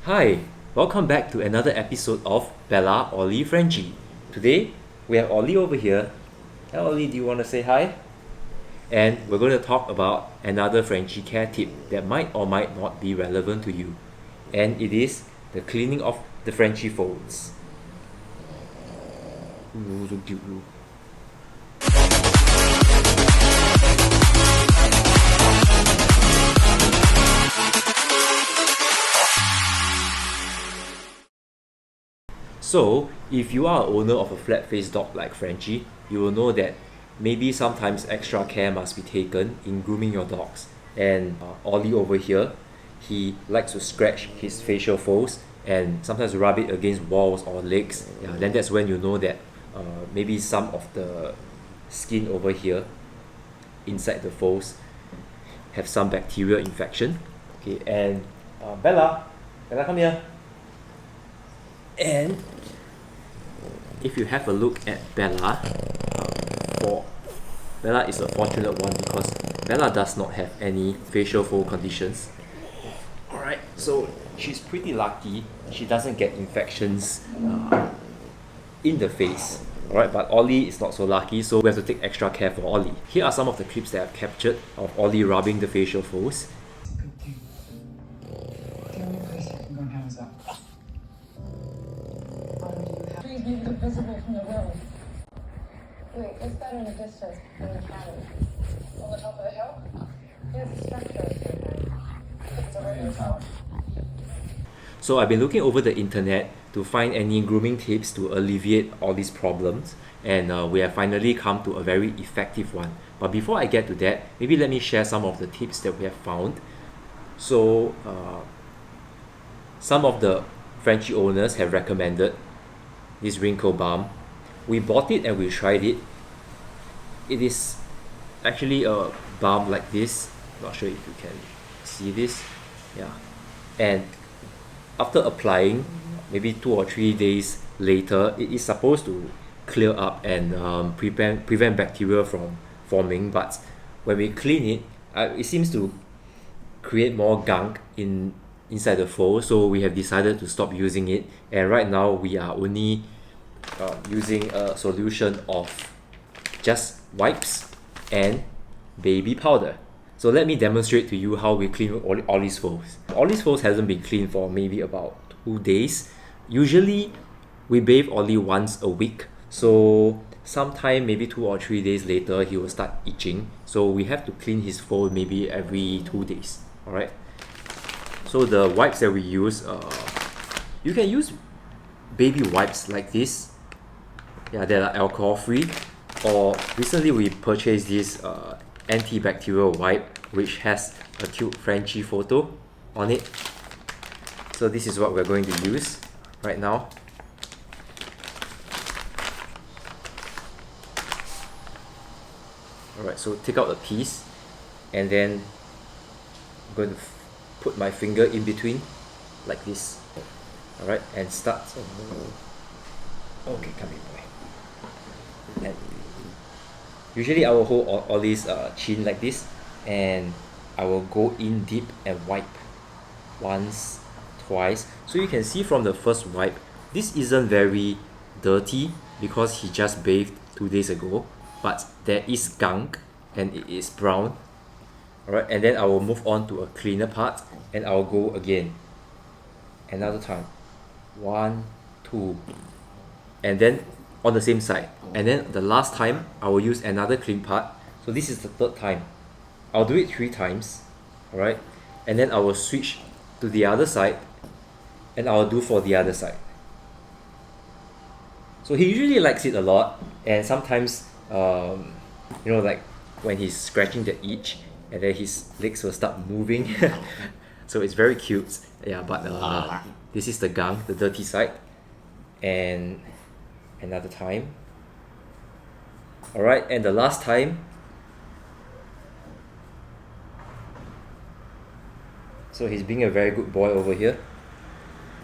Hi, welcome back to another episode of Bella, Ollie, Frenchie. Today, we have Ollie over here. Hey Ollie, do you want to say hi? And we're going to talk about another Frenchie care tip that might or might not be relevant to you. And it is the cleaning of the Frenchie folds. Ooh, so cute. So, if you are an owner of a flat-faced dog like Frenchie, you will know that maybe sometimes extra care must be taken in grooming your dogs. And Ollie over here, he likes to scratch his facial folds and sometimes rub it against walls or legs. Yeah, then that's when you know that maybe some of the skin over here inside the folds have some bacterial infection. Okay, and Bella, come here. And if you have a look at Bella, Bella is a fortunate one because Bella does not have any facial fold conditions. Alright, so she's pretty lucky. She doesn't get infections in the face. Alright, but Ollie is not so lucky, so we have to take extra care for Ollie. Here are some of the clips that I've captured of Ollie rubbing the facial folds. Visible from the road. Wait, it's better in the distance than the cabin. On the top of the hill? Yes, the structure is different. It's a radio tower. So I've been looking over the internet to find any grooming tips to alleviate all these problems, and we have finally come to a very effective one. But before I get to that, maybe let me share some of the tips that we have found. So some of the Frenchie owners have recommended this Wrinkle Bomb. We bought it and we tried it. It is actually a balm like this. Not sure if you can see this. Yeah. And after applying, maybe 2 or 3 days later, it is supposed to clear up and prevent bacteria from forming. But when we clean it, it seems to create more gunk inside the fold, so we have decided to stop using it, and right now we are only using a solution of just wipes and baby powder. So let me demonstrate to you how we clean Ollie's folds. Ollie's folds hasn't been cleaned for maybe about 2 days. Usually we bathe Ollie once a week, so sometime maybe 2 or 3 days later he will start itching, so we have to clean his fold maybe every 2 days. Alright, so the wipes that we use, you can use baby wipes like this, yeah, that are alcohol free, or recently we purchased this antibacterial wipe which has a cute Frenchie photo on it. So this is what we're going to use right now. Alright, so take out a piece and then I'm going to put my finger in between like this. Alright, and start. Okay, come here, boy. And usually I will hold Ollie's chin like this, and I will go in deep and wipe once, twice. So you can see from the first wipe, this isn't very dirty because he just bathed 2 days ago, but there is gunk and it is brown. Alright, and then I will move on to a cleaner part and I will go again. Another time. 1, 2. And then on the same side. And then the last time I will use another clean part. So this is the 3rd time. I'll do it 3 times. Alright. And then I will switch to the other side and I'll do for the other side. So he usually likes it a lot, and sometimes like when he's scratching the itch, and then his legs will start moving. So it's very cute. Yeah, but this is the gunk, the dirty side. And another time. Alright, and the last time. So he's being a very good boy over here.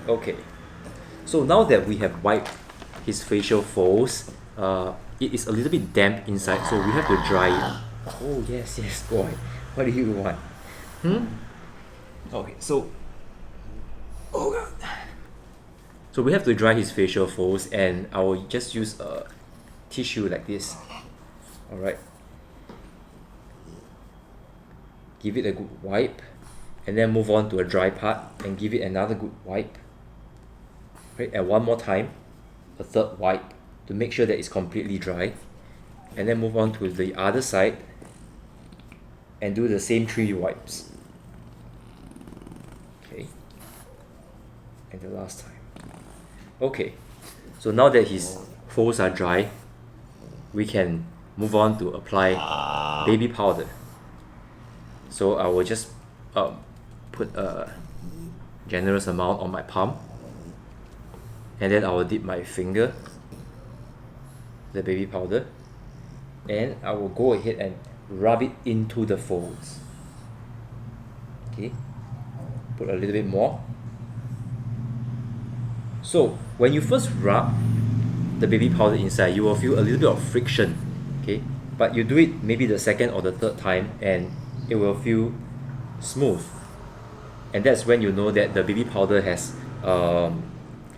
Okay, so now that we have wiped his facial folds, it is a little bit damp inside, so we have to dry it. Oh yes, boy. What do you want? Okay, so, oh god, So we have to dry his facial folds, and I will just use a tissue like this. Alright. Give it a good wipe, and then move on to a dry part and give it another good wipe. Right, and one more time, a third wipe to make sure that it's completely dry. And then move on to the other side and do the same 3 wipes. Okay. And the last time. Okay. So now that his folds are dry, we can move on to apply baby powder. So I will just put a generous amount on my palm, and then I will dip my finger, the baby powder, and I will go ahead and rub it into the folds. Okay, put a little bit more. So when you first rub the baby powder inside, you will feel a little bit of friction. Okay, but you do it maybe the second or the third time, and it will feel smooth. And that's when you know that the baby powder has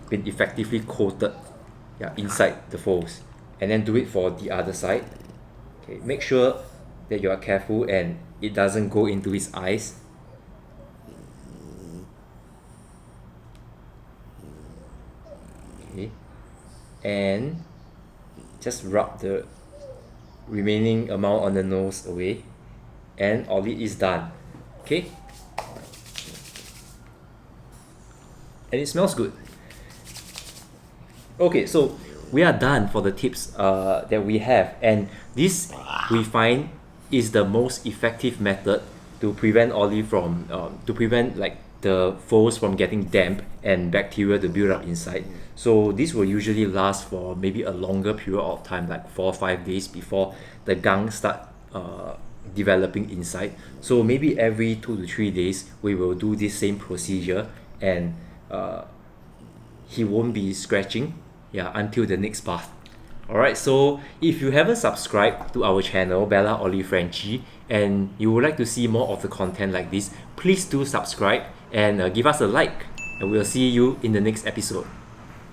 been effectively coated, inside the folds. And then do it for the other side. Okay, make sure that you are careful and it doesn't go into his eyes. Okay, and just rub the remaining amount on the nose away, and Ollie is done. Okay, and it smells good. Okay, so we are done for the tips that we have, and this we find is the most effective method to prevent Ollie from like the folds from getting damp and bacteria to build up inside. So this will usually last for maybe a longer period of time, like 4 or 5 days before the gunk start developing inside. So maybe every 2 to 3 days we will do this same procedure, and he won't be scratching until the next bath. Alright, so if you haven't subscribed to our channel, Bella Ollie Frenchie, and you would like to see more of the content like this, please do subscribe and give us a like, and we'll see you in the next episode.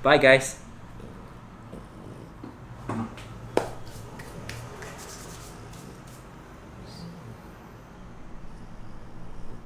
Bye guys!